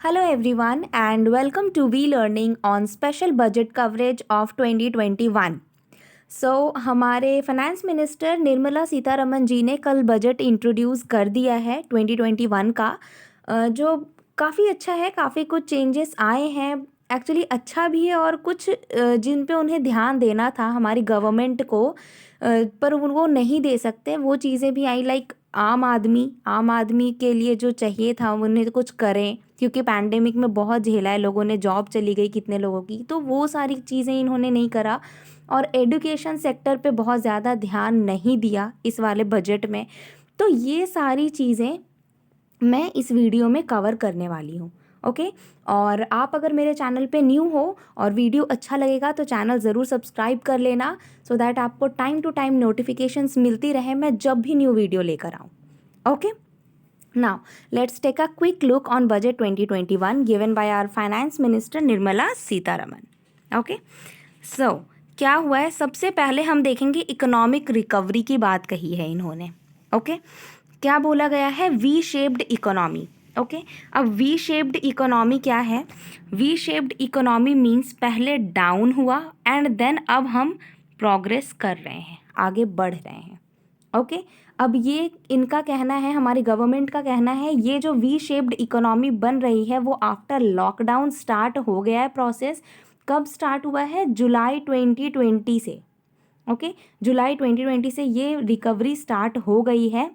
Hello everyone and welcome to We Learning on special budget coverage of 2021. हमारे finance minister Nirmala Sitharaman जी ने कल budget introduce कर दिया है 2021 का, जो काफ़ी अच्छा है। काफ़ी कुछ चेंजेस आए हैं, एक्चुअली अच्छा भी है और कुछ जिन पे उन्हें ध्यान देना था हमारी गवर्नमेंट को, पर वो नहीं दे सकते, वो चीज़ें भी आई। लाइक आम आदमी के लिए जो चाहिए था उन्हें कुछ करें, क्योंकि पैंडेमिक में बहुत झेला है लोगों ने, जॉब चली गई कितने लोगों की, तो वो सारी चीज़ें इन्होंने नहीं करा। और एजुकेशन सेक्टर पे बहुत ज़्यादा ध्यान नहीं दिया इस वाले बजट में। तो ये सारी चीज़ें मैं इस वीडियो में कवर करने वाली हूँ। ओके, और आप अगर मेरे चैनल पे न्यू हो और वीडियो अच्छा लगेगा तो चैनल ज़रूर सब्सक्राइब कर लेना, सो दैट आपको टाइम टू टाइम नोटिफिकेशंस मिलती रहे मैं जब भी न्यू वीडियो लेकर आऊँ। Okay, now let's take a quick look on budget 2021 given by our finance minister Nirmala Sitharaman. Okay, so क्या हुआ है, सबसे पहले हम देखेंगे इकोनॉमिक रिकवरी की बात कही है इन्होंने। ओके, क्या बोला गया है, वी शेप्ड इकोनॉमी। ओके, अब वी शेप्ड इकोनॉमी क्या है? वी शेप्ड इकोनॉमी मीन्स पहले डाउन हुआ एंड देन अब हम प्रोग्रेस कर रहे हैं, आगे बढ़ रहे हैं। ओके, अब ये इनका कहना है, हमारी गवर्नमेंट का कहना है, ये जो वी शेप्ड इकोनॉमी बन रही है वो आफ्टर लॉकडाउन स्टार्ट हो गया है प्रोसेस। कब स्टार्ट हुआ है? जुलाई 2020 से। ओके, जुलाई 2020 से ये रिकवरी स्टार्ट हो गई है।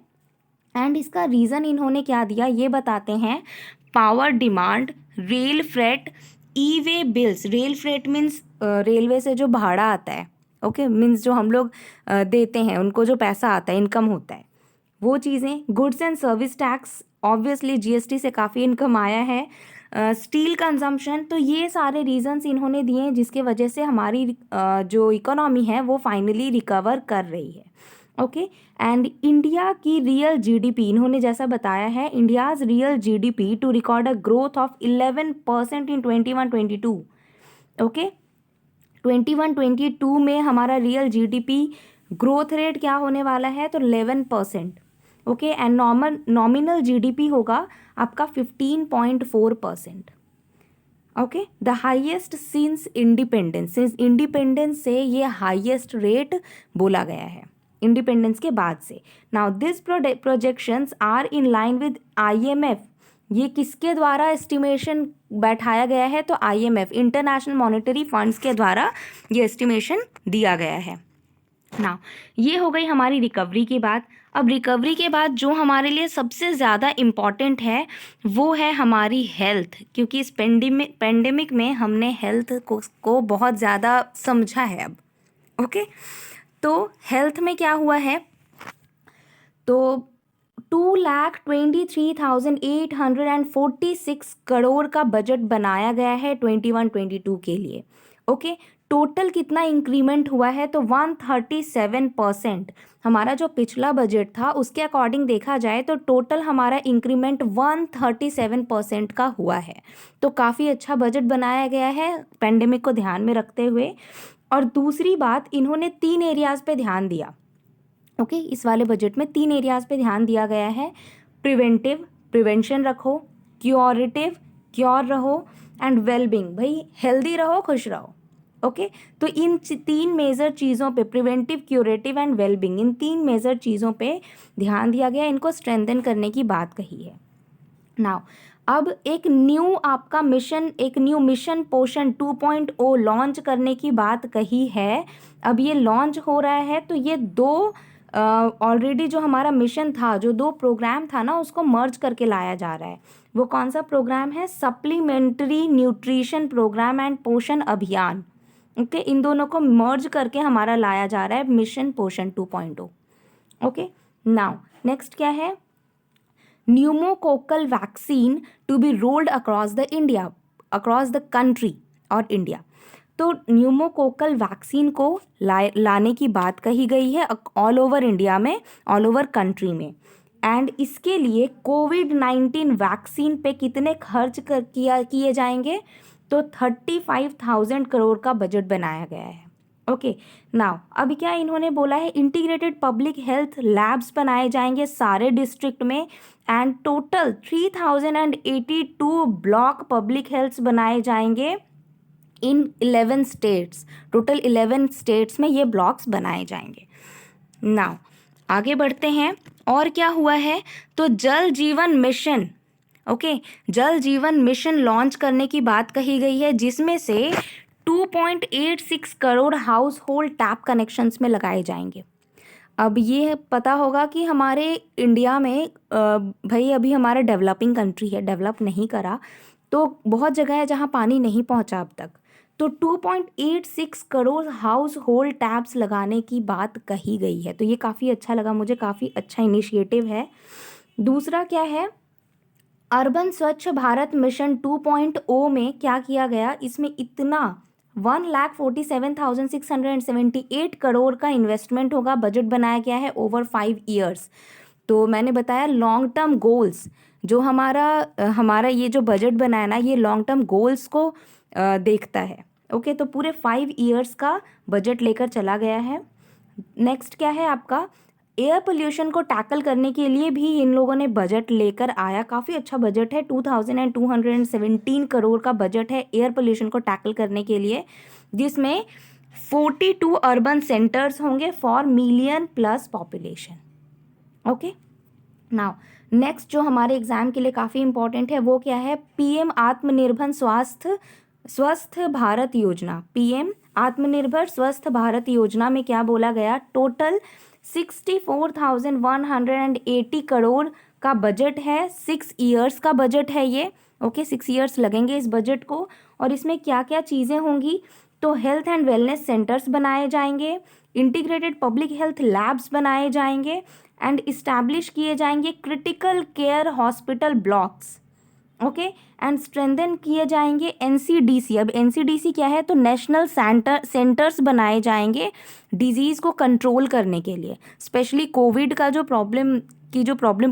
एंड इसका रीज़न इन्होंने क्या दिया ये बताते हैं। Power demand, rail freight, E way bills. Rail freight means railway से जो भाड़ा आता है, ओके, मीन्स जो हम लोग देते हैं, उनको जो पैसा आता है, इनकम होता है, वो चीज़ें। Goods and service tax, obviously GST से काफ़ी इनकम आया है। स्टील कंजम्पशन, तो ये सारे रीजंस इन्होंने दिए हैं जिसके वजह से हमारी जो इकोनॉमी है वो फाइनली रिकवर कर रही है। ओके, एंड इंडिया की रियल जीडीपी, इन्होंने जैसा बताया है, India's real GDP to record a growth of 11% in 21-22। Okay, 21-22 में हमारा रियल जीडीपी ग्रोथ रेट क्या होने वाला है? तो 11%। ओके, एंड नॉमिनल जीडीपी होगा आपका 15.4%। Okay, the highest since independence से ये हाईएस्ट रेट बोला गया है, इंडिपेंडेंस के बाद से। Now this projections are in line with IMF. ये किसके द्वारा एस्टिमेशन बैठाया गया है? तो आईएमएफ, इंटरनेशनल मॉनेटरी फंड्स के द्वारा ये एस्टिमेशन दिया गया है। ना, ये हो गई हमारी रिकवरी की बात। अब रिकवरी के बाद जो हमारे लिए सबसे ज़्यादा इम्पॉर्टेंट है वो है हमारी हेल्थ, क्योंकि इस पेंडेमिक में हमने हेल्थ को बहुत ज़्यादा समझा है अब। ओके, तो हेल्थ में क्या हुआ है? तो 2,23,846 करोड़ का बजट बनाया गया है 21-22 के लिए। ओके, टोटल कितना इंक्रीमेंट हुआ है? तो 137%। हमारा जो पिछला बजट था उसके अकॉर्डिंग देखा जाए तो टोटल हमारा इंक्रीमेंट 137% का हुआ है। तो काफ़ी अच्छा बजट बनाया गया है पेंडेमिक को ध्यान में रखते हुए। और दूसरी बात, इन्होंने 3 एरियाज़ पे ध्यान दिया। ओके, इस वाले बजट में 3 एरियाज़ पे ध्यान दिया गया है। प्रिवेंटिव, प्रिवेंशन रखो, क्योरेटिव, क्योर रहो, एंड वेलबींग, भाई हेल्दी रहो, खुश रहो। ओके, तो इन 3 मेजर चीज़ों पे, preventive, curative and wellbeing, in 3 major चीज़ों पे ध्यान दिया गया, इनको स्ट्रेंथन करने की बात कही है। नाउ अब एक न्यू मिशन पोषण 2.0 लॉन्च करने की बात कही है। अब ये लॉन्च हो रहा है, तो ये दो ऑलरेडी जो हमारा मिशन था, जो 2 प्रोग्राम था ना, उसको मर्ज करके लाया जा रहा है। वो कौन सा प्रोग्राम है? सप्लीमेंट्री न्यूट्रिशन प्रोग्राम एंड पोषण अभियान। ओके, इन दोनों को मर्ज करके हमारा लाया जा रहा है मिशन पोषण 2.0। ओके, नाउ नेक्स्ट क्या है? Pneumococcal vaccine to be rolled across the country और इंडिया। तो न्यूमोकोकल वैक्सीन को लाने की बात कही गई है ऑल ओवर इंडिया में, ऑल ओवर कंट्री में। एंड इसके लिए कोविड-19 वैक्सीन पे कितने खर्च किए जाएंगे? तो 35,000 करोड़ का बजट बनाया गया है। ओके, नाउ अब क्या इन्होंने बोला है? इंटीग्रेटेड पब्लिक हेल्थ लैब्स बनाए जाएंगे सारे डिस्ट्रिक्ट में, and total 3082 block public health बनाए जाएंगे इन 11 स्टेट्स। टोटल 11 स्टेट्स में ये ब्लॉक्स बनाए जाएंगे। नाउ आगे बढ़ते हैं, और क्या हुआ है, तो जल जीवन मिशन, ओके, जल जीवन मिशन लॉन्च करने की बात कही गई है, जिसमें से 2.86 crore house hold tap connections में लगाए जाएंगे। अब ये पता होगा कि हमारे इंडिया में भाई अभी हमारा डेवलपिंग कंट्री है, डेवलप नहीं करा, तो बहुत जगह है जहाँ पानी नहीं पहुँचा अब तक। तो 2.86 करोड़ हाउस होल्ड टैप्स लगाने की बात कही गई है। तो ये काफ़ी अच्छा लगा मुझे, काफ़ी अच्छा इनिशिएटिव है। दूसरा क्या है, अर्बन स्वच्छ भारत मिशन 2.0 में क्या किया गया, इसमें इतना 1,47,678 करोड़ का इन्वेस्टमेंट होगा, बजट बनाया गया है ओवर 5 ईयर्स। तो मैंने बताया लॉन्ग टर्म गोल्स, जो हमारा ये जो बजट बनाया ना, ये लॉन्ग टर्म गोल्स को देखता है। ओके, तो पूरे 5 ईयर्स का बजट लेकर चला गया है। नेक्स्ट क्या है आपका, एयर पोल्यूशन को टैकल करने के लिए भी इन लोगों ने बजट लेकर आया। काफ़ी अच्छा बजट है, 2217 करोड़ का बजट है एयर पोल्यूशन को टैकल करने के लिए, जिसमें 42 अर्बन सेंटर्स होंगे for million plus population. Okay, now next जो हमारे एग्जाम के लिए काफ़ी इंपॉर्टेंट है वो क्या है, पीएम आत्मनिर्भर स्वस्थ भारत योजना। पीएम आत्मनिर्भर स्वस्थ भारत योजना में क्या बोला गया, टोटल 64,180 करोड़ का बजट है, 6 ईयर्स का बजट है ये। ओके, 6 ईयर्स लगेंगे इस बजट को। और इसमें क्या क्या चीज़ें होंगी, तो हेल्थ एंड वेलनेस सेंटर्स बनाए जाएंगे, इंटीग्रेटेड पब्लिक हेल्थ लैब्स बनाए जाएंगे, एंड इस्टेब्लिश किए जाएंगे critical care hospital blocks. Okay, and strengthen किए जाएंगे एनसीडीसी। अब एनसीडीसी क्या है, तो नेशनल सेंटर्स बनाए जाएंगे डिजीज़ को कंट्रोल करने के लिए। स्पेशली कोविड का जो प्रॉब्लम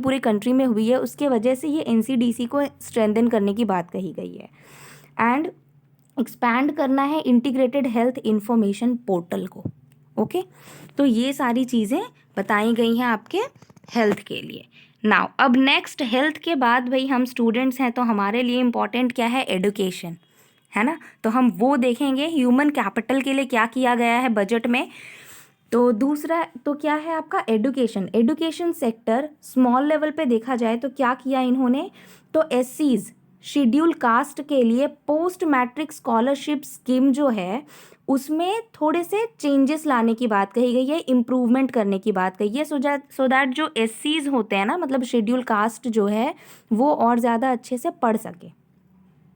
पूरे कंट्री में हुई है, उसके वजह से ये एनसीडीसी को स्ट्रेंथन करने की बात कही गई है। एंड एक्सपैंड करना है इंटीग्रेटेड हेल्थ इंफॉर्मेशन पोर्टल को। ओके, तो ये सारी चीज़ें बताई गई हैं आपके हेल्थ के लिए। नाउ अब नेक्स्ट, हेल्थ के बाद भाई हम स्टूडेंट्स हैं, तो हमारे लिए इम्पॉर्टेंट क्या है, एडुकेशन, है ना। तो हम वो देखेंगे ह्यूमन कैपिटल के लिए क्या किया गया है बजट में। तो दूसरा तो क्या है आपका एडुकेशन सेक्टर स्मॉल लेवल पे देखा जाए तो क्या किया इन्होंने, तो एससीज शेड्यूल कास्ट के लिए पोस्ट मैट्रिक स्कॉलरशिप स्कीम जो है उसमें थोड़े से चेंजेस लाने की बात कही गई है, इम्प्रूवमेंट करने की बात कही है, सो दैट जो एससीज होते हैं ना, मतलब शेड्यूल कास्ट जो है वो और ज़्यादा अच्छे से पढ़ सके।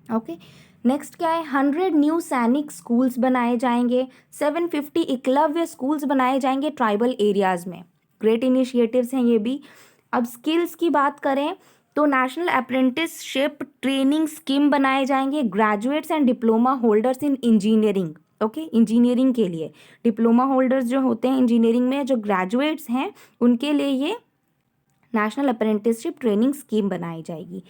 ओके, नेक्स्ट क्या है, 100 न्यू सैनिक स्कूल्स बनाए जाएंगे, 750 एकलव्य स्कूल्स बनाए जाएंगे ट्राइबल एरियाज़ में। ग्रेट इनिशिएटिव्स हैं ये भी। अब स्किल्स की बात करें तो नेशनल अप्रेंटिसशिप ट्रेनिंग स्कीम बनाए जाएंगे graduates and diploma holders in engineering. Okay, engineering के लिए डिप्लोमा होल्डर्स जो होते हैं इंजीनियरिंग में, जो ग्रेजुएट्स हैं उनके लिए ये नेशनल अप्रेंटिसशिप ट्रेनिंग स्कीम बनाई जाएगी।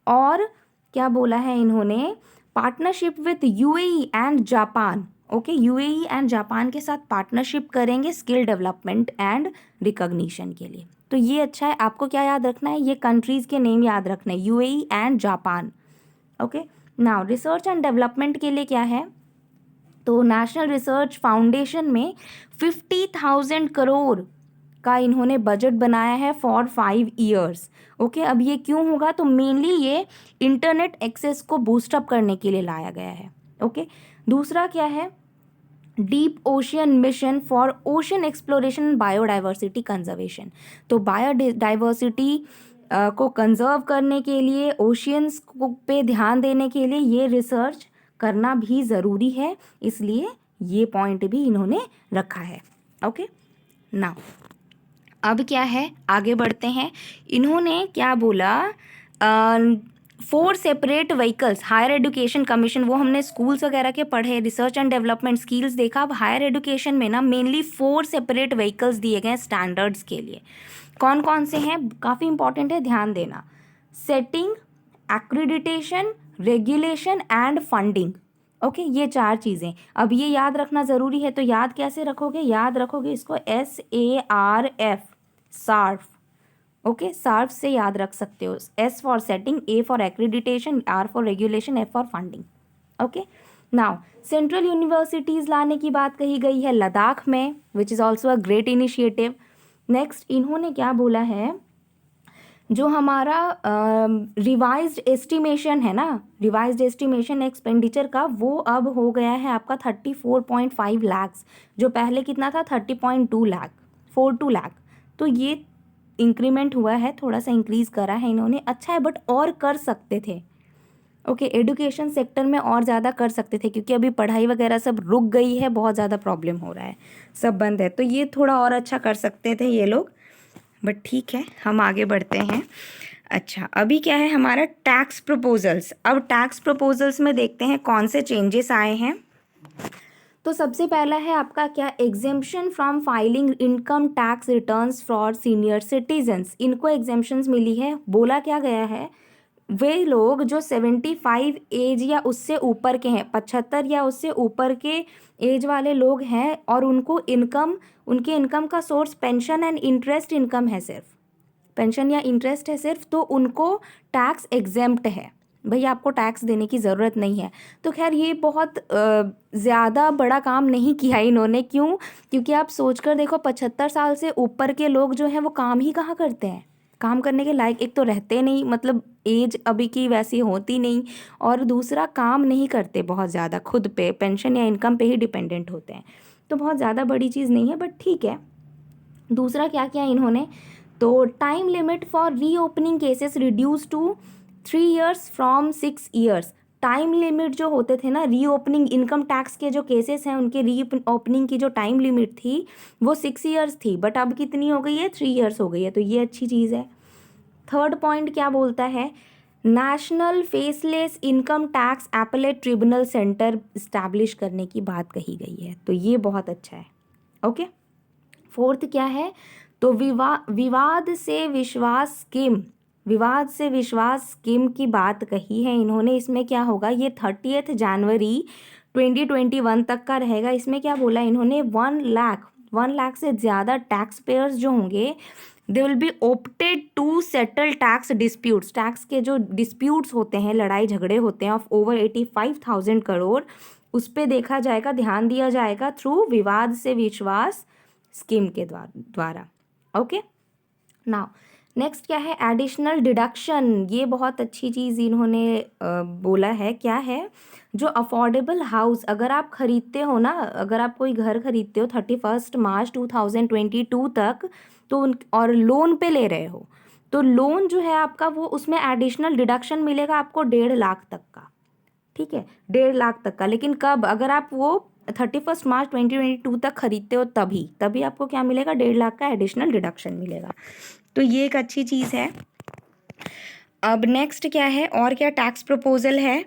और क्या बोला है इन्होंने, partnership with UAE and Japan. Okay, UAE and Japan के साथ पार्टनरशिप करेंगे स्किल डेवलपमेंट एंड रिकॉग्निशन के लिए। तो ये अच्छा है, आपको क्या याद रखना है, ये कंट्रीज़ के नेम याद रखना है, UAE and Japan. Okay, now research and development के लिए क्या है, तो नेशनल रिसर्च फाउंडेशन में 50,000 करोड़ का इन्होंने बजट बनाया है फॉर 5 ईयर्स। ओके, अब ये क्यों होगा, तो मेनली ये इंटरनेट एक्सेस को बूस्टअप करने के लिए लाया गया है। ओके, दूसरा क्या है, deep ocean mission for ocean exploration and biodiversity conservation. तो बायोडाइवर्सिटी को कंजर्व करने के लिए, ओशियंस को पे ध्यान देने के लिए ये रिसर्च करना भी ज़रूरी है, इसलिए ये पॉइंट भी इन्होंने रखा है। ओके, नाउ अब क्या है, आगे बढ़ते हैं। इन्होंने क्या बोला, 4 separate vehicles, higher education commission, वो हमने स्कूल्स वगैरह के पढ़े, रिसर्च एंड डेवलपमेंट स्किल्स देखा। अब हायर एजुकेशन में ना मेनली 4 सेपरेट व्हीकल्स दिए गए स्टैंडर्ड्स के लिए। कौन कौन से हैं, काफ़ी इंपॉर्टेंट है, ध्यान देना। Setting, accreditation, regulation and funding. Okay, ये 4 चीज़ें। अब ये याद रखना ज़रूरी है, तो याद कैसे रखोगे, याद रखोगे इसको SARF, सार्फ। ओके, सार्व से याद रख सकते हो, S for setting, A for accreditation, R for regulation, F for funding. Okay, now central universities लाने की बात कही गई है लद्दाख में, which is also a great initiative. Next इन्होंने क्या बोला है, जो हमारा रिवाइज्ड एस्टिमेशन है ना, रिवाइज्ड एस्टिमेशन एक्सपेंडिचर का, वो अब हो गया है आपका 34.5 लाख्स, जो पहले कितना था 30.2 लाख, 42 लाख। तो ये इंक्रीमेंट हुआ है, थोड़ा सा इंक्रीज़ करा है इन्होंने, अच्छा है, बट और कर सकते थे। ओके, एजुकेशन सेक्टर में और ज़्यादा कर सकते थे, क्योंकि अभी पढ़ाई वगैरह सब रुक गई है, बहुत ज़्यादा प्रॉब्लम हो रहा है, सब बंद है, तो ये थोड़ा और अच्छा कर सकते थे ये लोग, बट ठीक है, हम आगे बढ़ते हैं। अच्छा, अभी क्या है हमारा टैक्स प्रपोजल्स। अब टैक्स प्रपोजल्स में देखते हैं कौन से चेंजेस आए हैं। तो सबसे पहला है आपका क्या, exemption from filing income tax returns for senior citizens. इनको एग्जेम्पशंस मिली है। बोला क्या गया है, वे लोग जो 75 एज या उससे ऊपर के हैं, 75 या उससे ऊपर के एज वाले लोग हैं, और उनको इनकम, उनके इनकम का source pension and interest income है, सिर्फ पेंशन या इंटरेस्ट है सिर्फ, तो उनको टैक्स एग्जेम्प्ट है, भैया आपको टैक्स देने की ज़रूरत नहीं है। तो खैर ये बहुत ज़्यादा बड़ा काम नहीं किया इन्होंने, क्यों, क्योंकि आप सोच कर देखो 75 साल से ऊपर के लोग जो हैं वो काम ही कहाँ करते हैं, काम करने के लायक एक तो रहते नहीं, मतलब एज अभी की वैसी होती नहीं, और दूसरा काम नहीं करते बहुत ज़्यादा, खुद पे पेंशन या इनकम पे ही डिपेंडेंट होते हैं, तो बहुत ज़्यादा बड़ी चीज़ नहीं है, बट ठीक है। दूसरा क्या किया इन्होंने, तो time limit for reopening cases reduce to 3 years from 6 years. Time limit जो होते थे ना, रीओपनिंग इनकम टैक्स के जो केसेस हैं उनके रीओपनिंग की जो टाइम लिमिट थी वो 6 ईयर्स थी, बट अब कितनी हो गई है, 3 ईयर्स हो गई है, तो ये अच्छी चीज़ है। थर्ड पॉइंट क्या बोलता है, national faceless income tax appellate tribunal centre establish करने की बात कही गई है, तो ये बहुत अच्छा है। ओके, फोर्थ क्या है, तो विवाद से विश्वास स्कीम, विवाद से विश्वास स्कीम की बात कही है इन्होंने। इसमें क्या होगा, ये 30 जनवरी 2021 तक का रहेगा। इसमें क्या बोला इन्होंने, 1 लाख से ज़्यादा टैक्स पेयर्स जो होंगे, they will be opted to settle tax disputes. Tax के जो डिस्प्यूट्स होते हैं, लड़ाई झगड़े होते हैं, ऑफ ओवर 85,000 करोड़, उस पर देखा जाएगा, ध्यान दिया जाएगा थ्रू विवाद से विश्वास स्कीम के द्वारा। ओके, नाउ नेक्स्ट क्या है, एडिशनल डिडक्शन। ये बहुत अच्छी चीज़ इन्होंने बोला है। क्या है, जो अफोर्डेबल हाउस अगर आप खरीदते हो ना, अगर आप कोई घर खरीदते हो 31 मार्च 2022 तक, तो और लोन पे ले रहे हो, तो लोन जो है आपका वो, उसमें एडिशनल डिडक्शन मिलेगा आपको 1.5 लाख तक का, ठीक है, 1.5 लाख तक का। लेकिन कब, अगर आप वो 31 मार्च 2022 तक खरीदते हो, तभी तभी आपको क्या मिलेगा, 1.5 लाख का एडिशनल डिडक्शन मिलेगा, तो ये एक अच्छी चीज़ है। अब नेक्स्ट क्या है, और क्या टैक्स प्रपोजल है,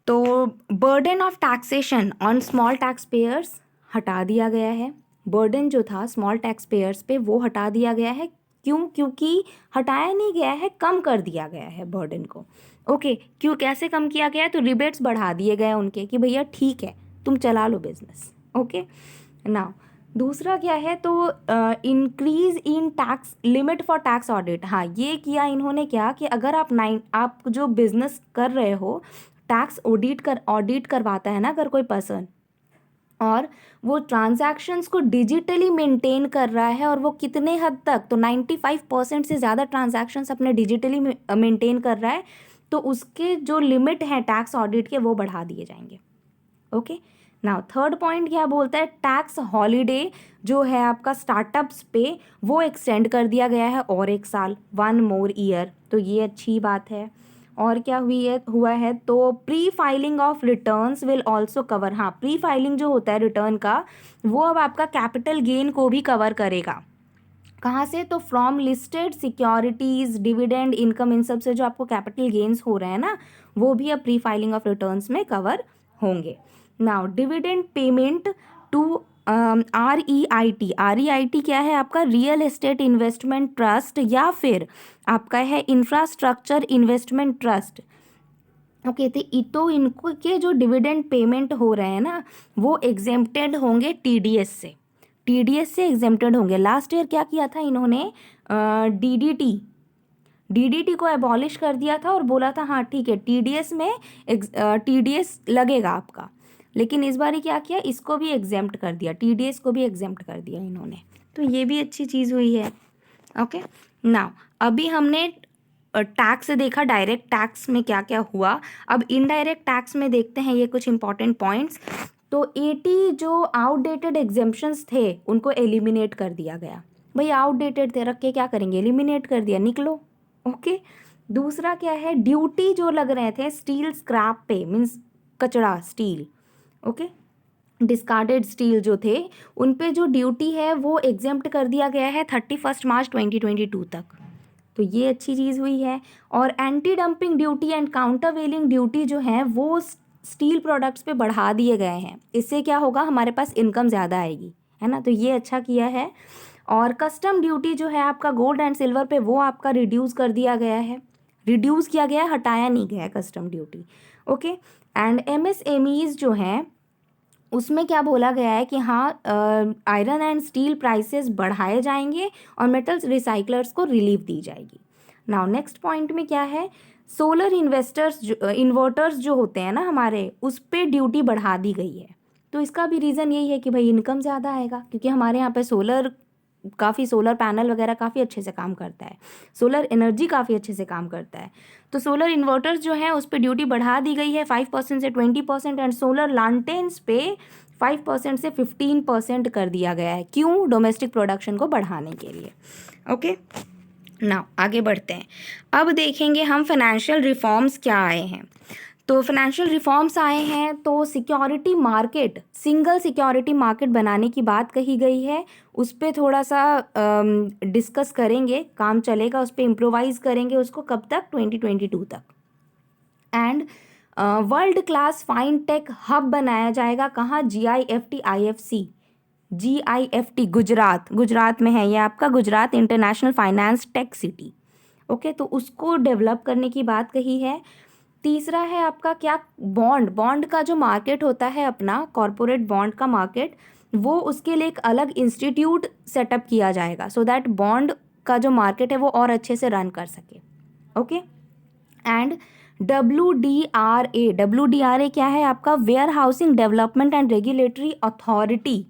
तो burden of taxation on small tax payers हटा दिया गया है। बर्डन जो था स्मॉल टैक्स पेयर्स पे वो हटा दिया गया है। क्यों, क्योंकि हटाया नहीं गया है, कम कर दिया गया है बर्डन को। ओके, क्यों, कैसे कम किया गया है, तो रिबेट्स बढ़ा दिए गए उनके, कि भैया ठीक है तुम चला लो बिजनेस। ओके, नाउ दूसरा क्या है, तो increase in tax limit for tax audit. हाँ, ये किया इन्होंने क्या, कि अगर आप जो बिजनेस कर रहे हो, टैक्स ऑडिट करवाता है ना अगर कोई पर्सन, और वो ट्रांजैक्शंस को डिजिटली मेंटेन कर रहा है, और वो कितने हद तक, तो 95% से ज़्यादा ट्रांजैक्शंस अपने डिजिटली मेंटेन कर रहा है, तो उसके जो लिमिट है टैक्स ऑडिट के वो बढ़ा दिए जाएंगे। ओके, नाउ थर्ड पॉइंट क्या बोलता है, टैक्स हॉलीडे जो है आपका स्टार्टअप्स पे, वो एक्सटेंड कर दिया गया है और 1 साल, 1 मोर ईयर, तो ये अच्छी बात है। और क्या हुआ है, तो pre filing of returns will also cover. हाँ, प्री फाइलिंग जो होता है रिटर्न का, वो अब आपका कैपिटल गेन को भी कवर करेगा। कहाँ से, तो from listed securities, dividend income, इन सब से जो आपको कैपिटल गेन्स हो रहे हैं ना, वो भी अब प्री फाइलिंग ऑफ रिटर्न्स में कवर होंगे। Now dividend payment to REIT क्या है आपका, रियल एस्टेट इन्वेस्टमेंट ट्रस्ट, या फिर आपका है इंफ्रास्ट्रक्चर इन्वेस्टमेंट ट्रस्ट। ओके, तो इनको के जो डिविडेंड पेमेंट हो रहे हैं ना, वो एग्जेम्प्टेड होंगे TDS से। टीडीएस से एग्जेम्प्टेड होंगे। लास्ट ईयर क्या किया था इन्होंने, डीडीटी को एबॉलिश कर दिया था और बोला था हाँ ठीक है टीडीएस में टीडीएस लगेगा आपका, लेकिन इस बार क्या किया, इसको भी एग्जेम्प्ट कर दिया, टीडीएस को भी एग्जेम्प्ट कर दिया इन्होंने। तो ये भी अच्छी चीज़ हुई है। ओके नाउ अभी हमने टैक्स देखा, डायरेक्ट टैक्स में क्या क्या हुआ। अब इनडायरेक्ट टैक्स में देखते हैं ये कुछ इंपॉर्टेंट पॉइंट्स। तो 80 जो आउटडेटेड एग्जेम्पशंस थे उनको एलिमिनेट कर दिया गया। भाई आउटडेटेड थे, रख के क्या करेंगे, एलिमिनेट कर दिया, निकलो। ओके दूसरा क्या है, ड्यूटी जो लग रहे थे स्टील स्क्रैप पे, मीन्स कचड़ा स्टील, ओके डिस्कार्डेड स्टील जो थे उन पे जो ड्यूटी है वो एग्जेम्प्ट कर दिया गया है 31 मार्च 2022 तक। तो ये अच्छी चीज़ हुई है। और anti dumping duty and countervailing duty जो है वो स्टील प्रोडक्ट्स पे बढ़ा दिए गए हैं। इससे क्या होगा, हमारे पास इनकम ज़्यादा आएगी, है ना, तो ये अच्छा किया है। और कस्टम ड्यूटी जो है आपका गोल्ड एंड सिल्वर पे वो आपका रिड्यूस कर दिया गया है, रिड्यूस किया गया है, हटाया नहीं गया है custom duty. Okay and MSMEs जो हैं उसमें क्या बोला गया है कि हाँ आयरन एंड स्टील प्राइसेस बढ़ाए जाएंगे और मेटल्स रिसाइकलर्स को रिलीफ दी जाएगी। नाउ नेक्स्ट पॉइंट में क्या है, सोलर इन्वर्टर्स जो होते हैं ना हमारे, उस पर ड्यूटी बढ़ा दी गई है। तो इसका भी रीज़न यही है कि भाई इनकम ज़्यादा आएगा, क्योंकि हमारे यहाँ पे सोलर पैनल वगैरह काफ़ी अच्छे से काम करता है, सोलर एनर्जी काफ़ी अच्छे से काम करता है। तो सोलर इन्वर्टर्स जो है उस पर ड्यूटी बढ़ा दी गई है 5% से 20% एंड सोलर लालटेन्स पे 5% से 15% कर दिया गया है। क्यों, डोमेस्टिक प्रोडक्शन को बढ़ाने के लिए। ओके नाउ आगे बढ़ते हैं। अब देखेंगे हम फाइनेंशियल रिफॉर्म्स क्या आए हैं। तो फाइनेंशियल रिफॉर्म्स आए हैं तो security market, single security market बनाने की बात कही गई है। उस पर थोड़ा सा डिस्कस करेंगे, काम चलेगा उस पर, इम्प्रोवाइज करेंगे उसको, कब तक, 2022 तक। And world class fine tech hub बनाया जाएगा, कहाँ, GIFT IFC, GIFT गुजरात में है ये आपका, Gujarat international finance tech city. Okay तो उसको डेवलप करने की बात कही है। तीसरा है आपका क्या, बॉन्ड का जो मार्केट होता है अपना, कॉरपोरेट बॉन्ड का मार्केट, वो उसके लिए एक अलग इंस्टीट्यूट सेटअप किया जाएगा सो दैट बॉन्ड का जो मार्केट है वो और अच्छे से रन कर सके। ओके एंड WDRA क्या है आपका, warehousing development and regulatory authority.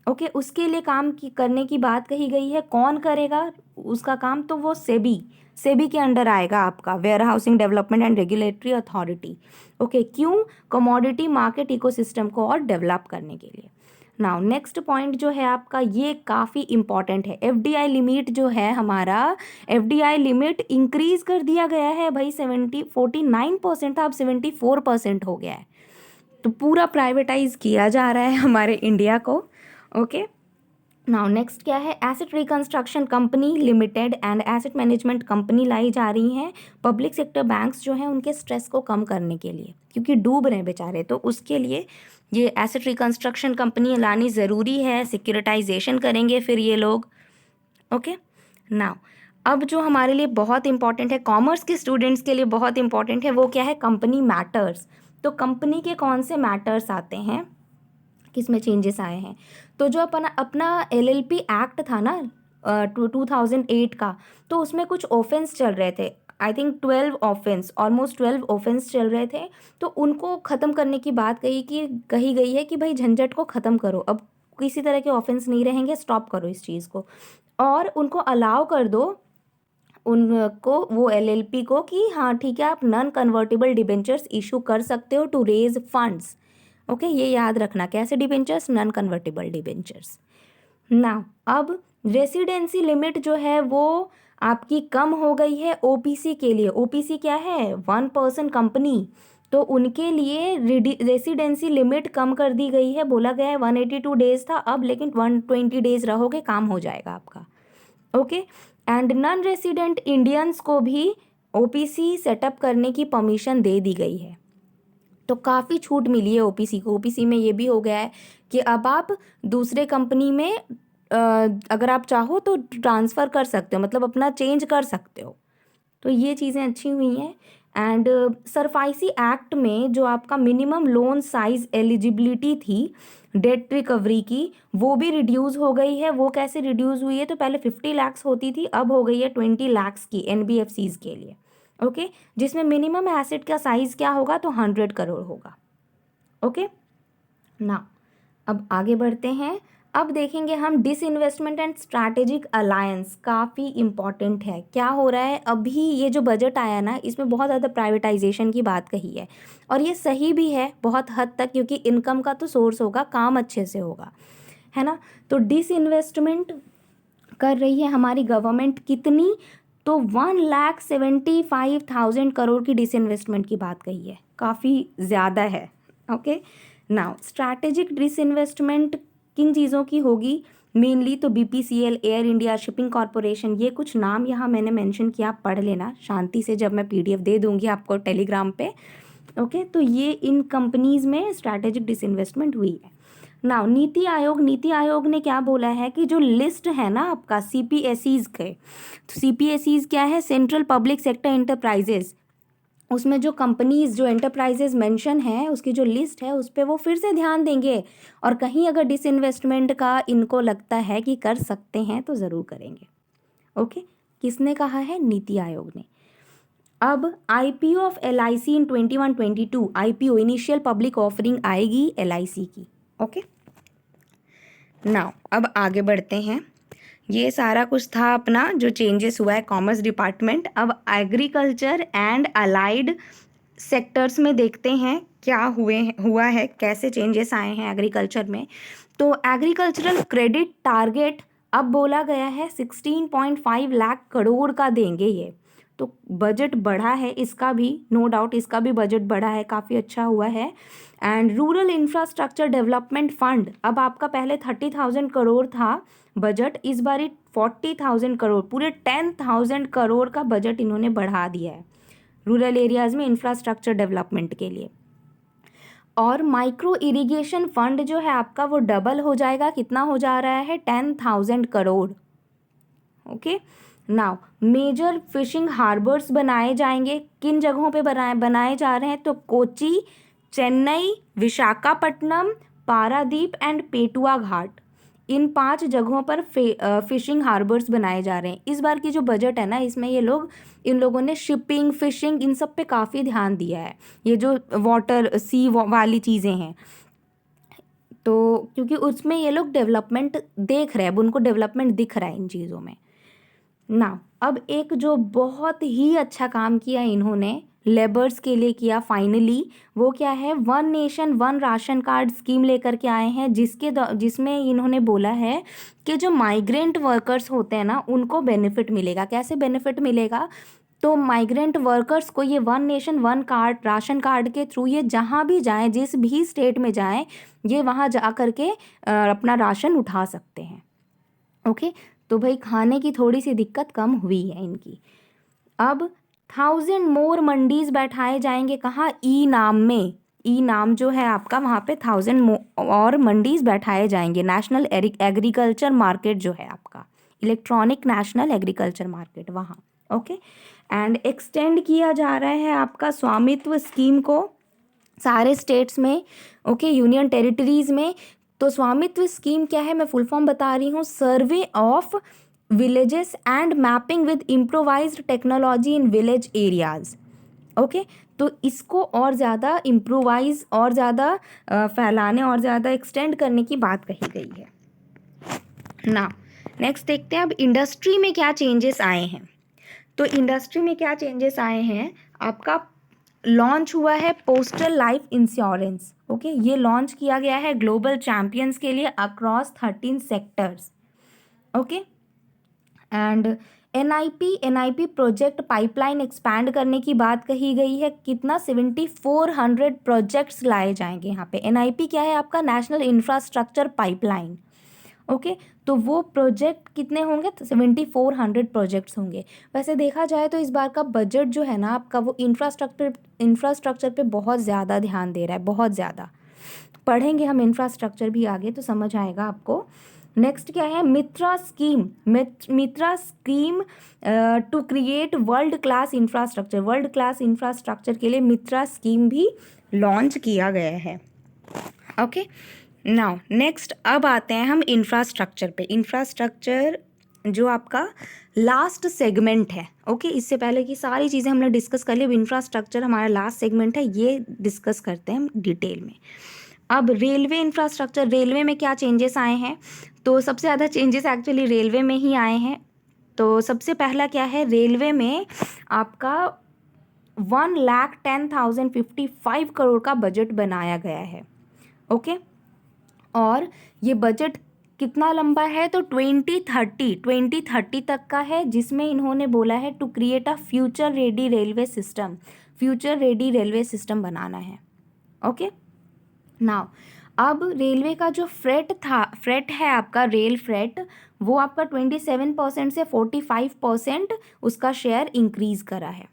Okay उसके लिए करने की बात कही गई है। कौन करेगा उसका काम, तो वो सेबी के अंडर आएगा आपका, warehousing development and regulatory authority. Okay क्यों, कमोडिटी मार्केट इकोसिस्टम को और डेवलप करने के लिए। नाउ नेक्स्ट पॉइंट जो है आपका, ये काफ़ी इंपॉर्टेंट है। FDI लिमिट जो है हमारा, FDI लिमिट इंक्रीज कर दिया गया है भाई, 49% था, अब 74% हो गया है। तो पूरा प्राइवेटाइज किया जा रहा है हमारे इंडिया को। ओके नाउ नेक्स्ट क्या है, asset reconstruction company limited and asset management company लाई जा रही हैं पब्लिक सेक्टर बैंक्स जो हैं उनके स्ट्रेस को कम करने के लिए, क्योंकि डूब रहे हैं बेचारे, तो उसके लिए ये एसेट रिकंस्ट्रक्शन कंपनी लानी ज़रूरी है। सिक्योरिटाइजेशन करेंगे फिर ये लोग। ओके नाउ अब जो हमारे लिए बहुत इंपॉर्टेंट है, कॉमर्स के स्टूडेंट्स के लिए बहुत इंपॉर्टेंट है, वो क्या है, कंपनी मैटर्स। तो कंपनी के कौन से मैटर्स आते हैं, किसमें चेंजेस आए हैं। तो जो अपना LLP एक्ट था ना 2008 का, तो उसमें कुछ ऑफेंस चल रहे थे, I think 12 offence, almost 12 offence चल रहे थे। तो उनको ख़त्म करने की बात कही गई है कि भाई झंझट को ख़त्म करो, अब किसी तरह के ऑफेंस नहीं रहेंगे, स्टॉप करो इस चीज़ को, और उनको अलाउ कर दो उनको, वो LLP को, कि हाँ ठीक है आप नॉन कन्वर्टेबल डिबेंचर्स इशू कर सकते हो टू रेज फंड्स। ओके ये याद रखना, कैसे debentures, non convertible debentures. Now अब रेसिडेंसी लिमिट जो है वो आपकी कम हो गई है OPC के लिए। OPC क्या है, 1 पर्सन कंपनी, तो उनके लिए रेसिडेंसी लिमिट कम कर दी गई है। बोला गया है 182 डेज था अब, लेकिन 120 डेज रहोगे काम हो जाएगा आपका। Okay and non resident Indians को भी OPC सेटअप करने की परमिशन दे दी गई है। तो काफ़ी छूट मिली है OPC को। OPC में ये भी हो गया है कि अब आप दूसरे कंपनी में अगर आप चाहो तो ट्रांसफ़र कर सकते हो, मतलब अपना चेंज कर सकते हो। तो ये चीज़ें अच्छी हुई हैं। एंड सरफाइसी एक्ट में जो आपका मिनिमम लोन साइज एलिजिबिलिटी थी डेट रिकवरी की, वो भी रिड्यूस हो गई है। वो कैसे रिड्यूस हुई है? तो पहले 50 लाख्स होती थी, अब हो गई है 20 लाख्स की NBFCs के लिए। ओके, जिसमें मिनिमम एसेट का साइज क्या होगा? तो 100 करोड़ होगा। ओके ना, अब आगे बढ़ते हैं। अब देखेंगे हम डिसइन्वेस्टमेंट एंड स्ट्रैटेजिक अलायंस, काफ़ी इम्पॉर्टेंट है। क्या हो रहा है अभी? ये जो बजट आया ना, इसमें बहुत ज़्यादा प्राइवेटाइजेशन की बात कही है, और ये सही भी है बहुत हद तक, क्योंकि इनकम का तो सोर्स होगा, काम अच्छे से होगा, है ना। तो डिसइन्वेस्टमेंट कर रही है हमारी गवर्नमेंट कितनी? तो 1,75,000 करोड़ की डिसइन्वेस्टमेंट की बात कही है, काफ़ी ज़्यादा है। ओके नाउ, स्ट्रैटेजिक डिसइन्वेस्टमेंट किन चीज़ों की होगी? मेनली तो BPCL, air India, shipping corporation, ये कुछ नाम यहाँ मैंने मेंशन किया, आप पढ़ लेना शांति से, जब मैं PDF दे दूँगी आपको टेलीग्राम पे। ओके, तो ये इन कंपनीज़ में स्ट्रैटेजिक डिसइन्वेस्टमेंट हुई है। नाउ नीति आयोग ने क्या बोला है कि जो लिस्ट है ना आपका CPSEs के, तो CPSEs क्या है? Central public sector enterprises. उसमें जो कंपनीज, जो एंटरप्राइजेज मेंशन है, उसकी जो लिस्ट है, उस पर वो फिर से ध्यान देंगे, और कहीं अगर डिसइन्वेस्टमेंट का इनको लगता है कि कर सकते हैं तो ज़रूर करेंगे। ओके, किसने कहा है? नीति आयोग ने। अब IPO of LIC in 21-22, IPO initial public offering आएगी LIC की। ओके नाउ, अब आगे बढ़ते हैं। ये सारा कुछ था अपना जो चेंजेस हुआ है कॉमर्स डिपार्टमेंट। अब एग्रीकल्चर एंड अलाइड सेक्टर्स में देखते हैं क्या हुआ है, कैसे चेंजेस आए हैं एग्रीकल्चर में। तो एग्रीकल्चरल क्रेडिट टारगेट अब बोला गया है 16.5 लाख करोड़ का देंगे ये। तो बजट बढ़ा है इसका भी, नो डाउट इसका भी बजट बढ़ा है, काफ़ी अच्छा हुआ है। And rural infrastructure development fund, अब आपका पहले 30,000 करोड़ था बजट, इस बार 40,000 करोड़, पूरे 10,000 करोड़ का बजट इन्होंने बढ़ा दिया है रूरल एरियाज़ में इंफ्रास्ट्रक्चर डेवलपमेंट के लिए। और माइक्रो इरिगेशन फंड जो है आपका, वो डबल हो जाएगा, कितना हो जा रहा है? 10,000 crore. Okay now, major fishing harbours बनाए जाएंगे। किन जगहों पे बनाए जा रहे हैं? तो कोची, चेन्नई, विशाखापट्टनम, पारादीप एंड पेटुआ घाट, इन 5 जगहों पर फिशिंग हार्बर्स बनाए जा रहे हैं। इस बार की जो बजट है ना, इसमें इन लोगों ने शिपिंग, फिशिंग, इन सब पे काफ़ी ध्यान दिया है। ये जो वाटर सी वाली चीज़ें हैं, तो क्योंकि उसमें ये लोग डेवलपमेंट देख रहे हैं, अब उनको डेवलपमेंट दिख रहा है इन चीज़ों में ना। अब एक जो बहुत ही अच्छा काम किया इन्होंने लेबर्स के लिए किया फाइनली, वो क्या है? 1 नेशन 1 राशन कार्ड स्कीम लेकर के आए हैं, जिसमें इन्होंने बोला है कि जो माइग्रेंट वर्कर्स होते हैं ना, उनको बेनिफिट मिलेगा। कैसे बेनिफिट मिलेगा? तो माइग्रेंट वर्कर्स को ये 1 नेशन 1 कार्ड, राशन कार्ड के थ्रू ये जहाँ भी जाएं, जिस भी स्टेट में जाएं, ये वहाँ जा करके अपना राशन उठा सकते हैं। ओके, तो भाई खाने की थोड़ी सी दिक्कत कम हुई है इनकी। अब 1,000 मोर मंडीज बैठाए जाएंगे, कहाँ? ई नाम में। ई नाम जो है आपका, वहाँ पे 1,000 और मंडीज बैठाए जाएंगे। नेशनल एग्रीकल्चर मार्केट जो है आपका, इलेक्ट्रॉनिक नेशनल एग्रीकल्चर मार्केट, वहाँ। ओके, एंड एक्सटेंड किया जा रहा है आपका स्वामित्व स्कीम को सारे स्टेट्स में, ओके, यूनियन टेरिटरीज में। तो स्वामित्व स्कीम क्या है, मैं फुल फॉर्म बता रही हूँ, survey of villages and mapping with improvised technology in village areas. Okay, तो इसको और ज़्यादा इम्प्रोवाइज, और ज़्यादा फैलाने, और ज़्यादा एक्सटेंड करने की बात कही गई है ना। नेक्स्ट देखते हैं अब इंडस्ट्री में क्या चेंजेस आए हैं। तो इंडस्ट्री में क्या चेंजेस आए हैं, आपका लॉन्च हुआ है पोस्टल लाइफ इंश्योरेंस। ओके, ये लॉन्च किया गया है ग्लोबल चैंपियंस के लिए across 13 sectors. Okay, and NIP project pipeline expand करने की बात कही गई है। कितना? 7,400 प्रोजेक्ट्स लाए जाएंगे यहाँ पे। NIP क्या है आपका? National infrastructure pipeline. ओके, तो वो प्रोजेक्ट कितने होंगे? तो 7,400 प्रोजेक्ट्स होंगे। वैसे देखा जाए तो इस बार का बजट जो है ना आपका, वो इंफ्रास्ट्रक्चर पे बहुत ज़्यादा ध्यान दे रहा है, बहुत ज़्यादा। पढ़ेंगे हम इंफ्रास्ट्रक्चर भी आगे तो समझ आएगा आपको। नेक्स्ट क्या है, Mitra scheme, Mitra scheme to create world class infrastructure, world class infrastructure के लिए मित्रा स्कीम भी लॉन्च किया गया है। ओके, नाउ नेक्स्ट अब आते हैं हम इंफ्रास्ट्रक्चर पे। इंफ्रास्ट्रक्चर जो आपका लास्ट सेगमेंट है। ओके, इससे पहले की सारी चीज़ें हमने डिस्कस कर ली, अब इंफ्रास्ट्रक्चर हमारा लास्ट सेगमेंट है, ये डिस्कस करते हैं हम डिटेल में। अब रेलवे इंफ्रास्ट्रक्चर, रेलवे में क्या चेंजेस आए हैं, तो सबसे ज़्यादा चेंजेस एक्चुअली रेलवे में ही आए हैं। तो सबसे पहला क्या है, रेलवे में आपका 1,10,055 करोड़ का बजट बनाया गया है। ओके, और ये बजट कितना लंबा है, तो 2030 तक का है, जिसमें इन्होंने बोला है to create a future ready railway system, future ready railway system बनाना है। ओके, नाउ अब रेलवे का जो फ्रेट है आपका, रेल फ्रेट, वो आपका 27% से 45% उसका शेयर इंक्रीज करा है।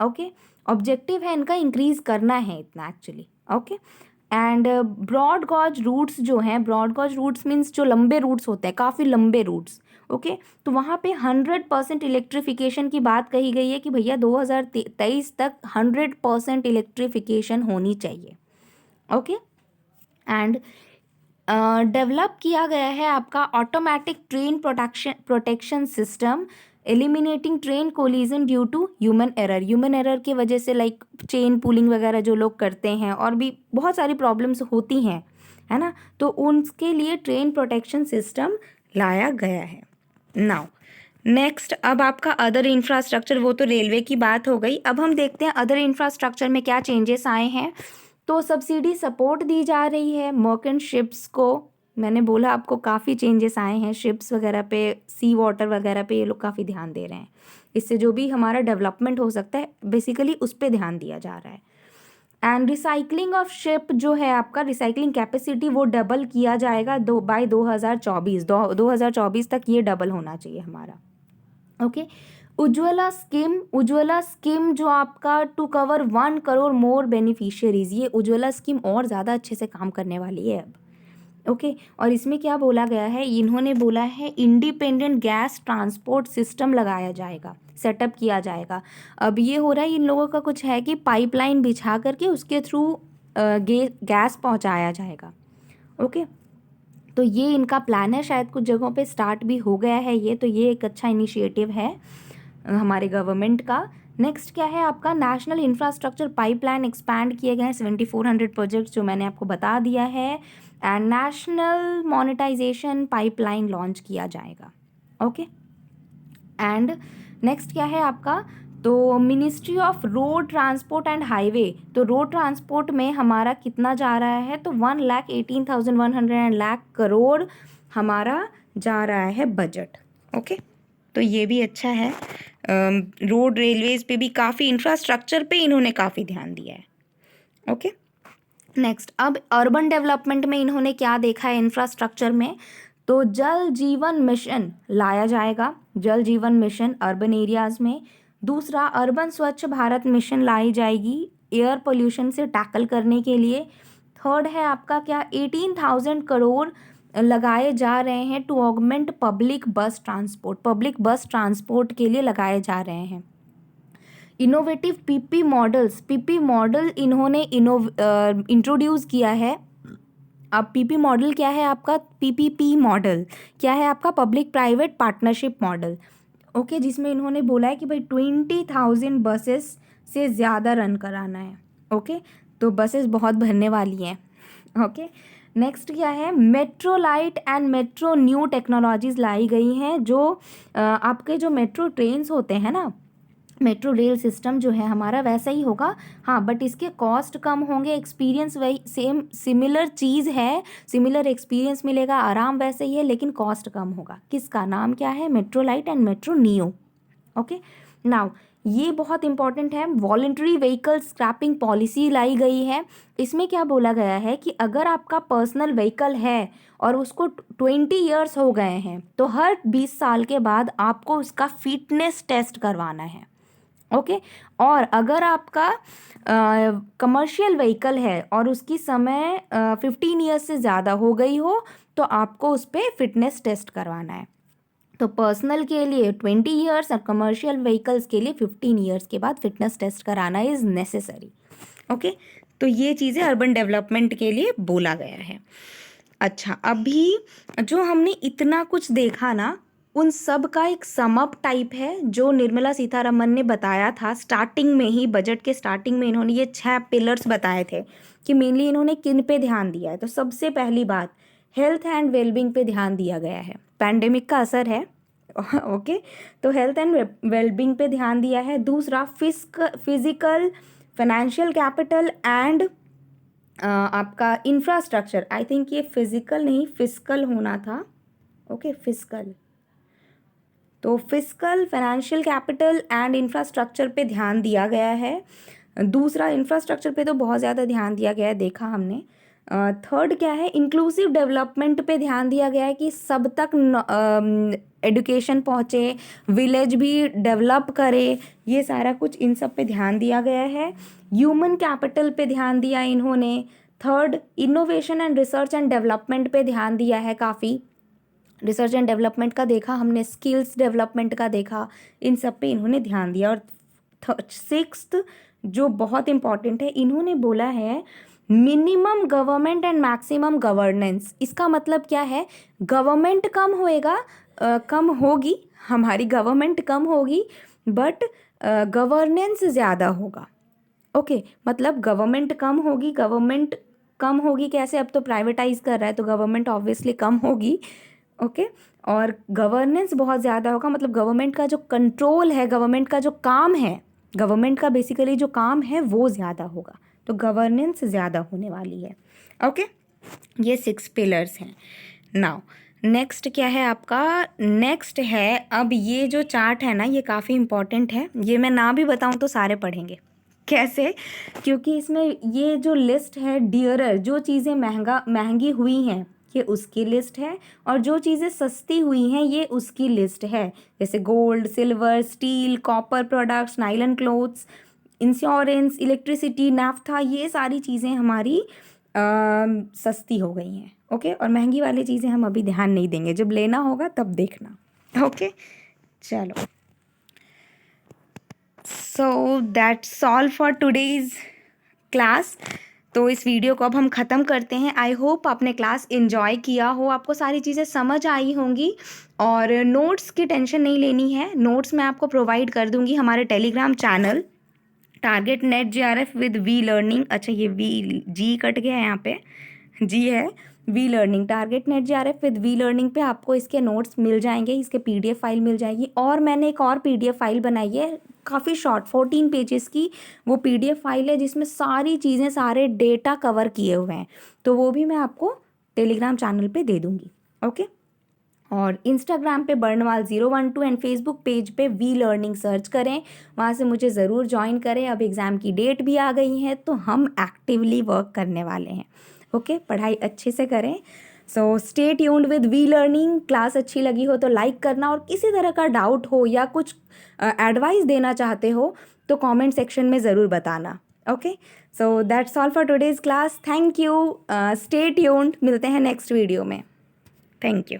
ओके, ऑब्जेक्टिव है इनका इंक्रीज करना है इतना actually. Okay, and broad gauge routes जो हैं, ब्रॉड गॉज रूट्स मीन्स जो लंबे रूट्स होते हैं, काफ़ी लंबे रूट्स। ओके, तो वहाँ पे 100% इलेक्ट्रिफिकेशन की बात कही गई है कि भैया 2023 तक 100% इलेक्ट्रिफिकेशन होनी चाहिए। ओके, एंड डेवलप किया गया है आपका automatic train protection system, eliminating train collision due to human error, human error की वजह से लाइक चेन पुलिंग वगैरह जो लोग करते हैं और भी बहुत सारी प्रॉब्लम्स होती हैं, है ना, तो उनके लिए ट्रेन प्रोटेक्शन सिस्टम लाया गया है। नाउ नेक्स्ट अब आपका अदर इंफ्रास्ट्रक्चर, वो तो रेलवे की बात हो गई। अब हम देखते हैं अदर इंफ्रास्ट्रक्चर में क्या चेंजेस आए हैं। तो सब्सिडी सपोर्ट दी जा रही है मर्केंट शिप्स को, मैंने बोला आपको काफ़ी चेंजेस आए हैं शिप्स वगैरह पे, सी वाटर वगैरह पे ये लोग काफ़ी ध्यान दे रहे हैं, इससे जो भी हमारा डेवलपमेंट हो सकता है बेसिकली उस पर ध्यान दिया जा रहा है। एंड रिसाइकलिंग ऑफ शिप जो है आपका, रिसाइकलिंग कैपेसिटी वो डबल किया जाएगा बाय 2024 तक ये डबल होना चाहिए हमारा। Okay, Ujjwala scheme, Ujjwala scheme जो आपका to cover 1 crore more beneficiaries, ये उज्ज्वला स्कीम और ज़्यादा अच्छे से काम करने वाली है अब। ओके, और इसमें क्या बोला गया है, इन्होंने बोला है इंडिपेंडेंट गैस ट्रांसपोर्ट सिस्टम लगाया जाएगा, सेटअप किया जाएगा। अब ये हो रहा है इन लोगों का कुछ है कि पाइपलाइन बिछा करके उसके थ्रू गैस पहुंचाया जाएगा। ओके, तो ये इनका प्लान है, शायद कुछ जगहों पे स्टार्ट भी हो गया है ये, तो ये एक अच्छा इनिशिएटिव है हमारे गवर्नमेंट का। नेक्स्ट क्या है आपका, नेशनल इंफ्रास्ट्रक्चर पाइपलाइन एक्सपैंड किए गए हैं 7400 प्रोजेक्ट्स जो मैंने आपको बता दिया है, and national monetisation pipeline launch किया जाएगा। ओके, एंड नेक्स्ट क्या है आपका, तो ministry of road transport and highway, तो रोड ट्रांसपोर्ट में हमारा कितना जा रहा है, तो 1,18,100 करोड़ हमारा जा रहा है बजट। ओके, तो ये भी अच्छा है, रोड रेलवेज पे भी काफ़ी, इंफ्रास्ट्रक्चर पे इन्होंने काफ़ी ध्यान दिया है। ओके, नेक्स्ट अब अर्बन डेवलपमेंट में इन्होंने क्या देखा है इंफ्रास्ट्रक्चर में, तो जल जीवन मिशन लाया जाएगा, जल जीवन मिशन अर्बन एरियाज़ में। दूसरा, अर्बन स्वच्छ भारत मिशन लाई जाएगी एयर पोल्यूशन से टैकल करने के लिए। थर्ड है आपका क्या, 18,000 करोड़ लगाए जा रहे हैं to augment public bus transport, public bus transport के लिए लगाए जा रहे हैं। Innovative PP models, PP model इन्होंने इंट्रोड्यूस किया है। अब पीपी मॉडल क्या है आपका, पीपीपी मॉडल क्या है आपका, public private partnership model. Okay, जिसमें इन्होंने बोला है कि भाई 20,000 बसेस से ज़्यादा रन कराना है। ओके, तो बसेस बहुत भरने वाली हैं। ओके, नेक्स्ट क्या है, metro lite and metro new technologies लाई गई हैं, जो आपके जो मेट्रो ट्रेन्स होते हैं ना, मेट्रो रेल सिस्टम जो है हमारा वैसा ही होगा, हाँ, बट इसके कॉस्ट कम होंगे, एक्सपीरियंस वही सेम सिमिलर चीज़ है, सिमिलर एक्सपीरियंस मिलेगा, आराम वैसे ही है, लेकिन कॉस्ट कम होगा। किसका नाम क्या है, metro lite and metro neo. Okay, now ये बहुत इंपॉर्टेंट है, वॉलंटरी व्हीकल स्क्रैपिंग पॉलिसी लाई गई है। इसमें क्या बोला गया है कि अगर आपका पर्सनल व्हीकल है और उसको 20 ईयर्स हो गए हैं, तो हर 20 साल के बाद आपको उसका फिटनेस टेस्ट करवाना है। ओके, और अगर आपका कमर्शियल व्हीकल है और उसकी समय 15 ईयर्स से ज़्यादा हो गई हो, तो आपको उस पर फिटनेस टेस्ट करवाना है। तो पर्सनल के लिए 20 ईयर्स और कमर्शियल व्हीकल्स के लिए 15 ईयर्स के बाद फिटनेस टेस्ट कराना इज़ नेसेसरी। ओके, तो ये चीज़ें अर्बन डेवलपमेंट के लिए बोला गया है। अच्छा, अभी जो हमने इतना कुछ देखा ना, उन सब का एक समअप टाइप है जो निर्मला सीतारमन ने बताया था स्टार्टिंग में ही, बजट के स्टार्टिंग में इन्होंने ये 6 पिलर्स बताए थे कि मेनली इन्होंने किन पे ध्यान दिया है। तो सबसे पहली बात, हेल्थ एंड वेलबींग पे ध्यान दिया गया है, पैंडेमिक का असर है। ओके, तो हेल्थ एंड वेलबींग पे ध्यान दिया है। दूसरा, फिजिकल फाइनेंशियल कैपिटल एंड आपका इंफ्रास्ट्रक्चर, आई थिंक ये फिजिकल नहीं फिस्कल होना था। ओके, फिस्कल, तो fiscal financial capital and infrastructure पे ध्यान दिया गया है। दूसरा, इंफ्रास्ट्रक्चर पे तो बहुत ज़्यादा ध्यान दिया गया है, देखा हमने। थर्ड क्या है, इंक्लूसिव डेवलपमेंट पे ध्यान दिया गया है कि सब तक एडुकेशन पहुँचे, विलेज भी डेवलप करे, ये सारा कुछ इन सब पे ध्यान दिया गया है। ह्यूमन कैपिटल पे ध्यान दिया इन्होंने। Third, innovation and research and development पे ध्यान दिया है काफ़ी। रिसर्च एंड डेवलपमेंट का देखा हमने, स्किल्स डेवलपमेंट का देखा, इन सब पे इन्होंने ध्यान दिया। और सिक्स्थ जो बहुत इम्पॉर्टेंट है, इन्होंने बोला है minimum government and maximum governance. इसका मतलब क्या है, गवर्नमेंट कम होएगा, कम होगी, हमारी गवर्नमेंट कम होगी, बट गवर्नेंस ज़्यादा होगा। ओके, मतलब गवर्नमेंट कम होगी कैसे, अब तो प्राइवेटाइज कर रहा है तो गवर्नमेंट ऑब्वियसली कम होगी। ओके, और गवर्नेंस बहुत ज़्यादा होगा, मतलब गवर्नमेंट का जो कंट्रोल है, गवर्नमेंट का जो काम है, गवर्नमेंट का बेसिकली जो काम है वो ज़्यादा होगा, तो गवर्नेंस ज़्यादा होने वाली है। ओके, ये 6 पिलर्स हैं। नाउ नेक्स्ट क्या है आपका, नेक्स्ट है, अब ये जो चार्ट है ना, ये काफ़ी इम्पॉर्टेंट है, ये मैं ना भी बताऊँ तो सारे पढ़ेंगे। कैसे, क्योंकि इसमें ये जो लिस्ट है डियरर, जो चीज़ें महंगी हुई हैं ये उसकी लिस्ट है, और जो चीज़ें सस्ती हुई हैं ये उसकी लिस्ट है। जैसे gold, silver, steel, copper products, nylon clothes, insurance, electricity, naphtha, ये सारी चीज़ें हमारी सस्ती हो गई हैं। ओके, और महंगी वाली चीज़ें हम अभी ध्यान नहीं देंगे, जब लेना होगा तब देखना। ओके, चलो, so that's all for today's class. तो इस वीडियो को अब हम ख़त्म करते हैं। आई होप आपने क्लास इन्जॉय किया हो, आपको सारी चीज़ें समझ आई होंगी, और नोट्स की टेंशन नहीं लेनी है, नोट्स मैं आपको प्रोवाइड कर दूंगी हमारे Telegram channel target NET JRF with V learning. अच्छा, ये वी जी कट गया है, यहाँ पे जी है, V learning, target NET JRF with V learning पे आपको इसके नोट्स मिल जाएंगे, इसके PDF फाइल मिल जाएगी। और मैंने एक और PDF फाइल बनाई है, काफ़ी शॉर्ट 14 पेजेस की वो PDF फाइल है, जिसमें सारी चीज़ें, सारे डेटा कवर किए हुए हैं, तो वो भी मैं आपको टेलीग्राम चैनल पे दे दूँगी। ओके, और इंस्टाग्राम पे बर्नवाल 012 एंड फेसबुक पेज पे वी लर्निंग सर्च करें, वहाँ से मुझे ज़रूर ज्वाइन करें। अब एग्ज़ाम की डेट भी आ गई है तो हम एक्टिवली वर्क करने वाले हैं। ओके, पढ़ाई अच्छे से करें। So stay tuned with V learning. Class अच्छी लगी हो तो लाइक करना, और किसी तरह का डाउट हो या कुछ एडवाइस देना चाहते हो तो कमेंट सेक्शन में ज़रूर बताना। Okay, so that's all for today's class. Thank you, stay tuned, मिलते हैं नेक्स्ट वीडियो में। Thank you.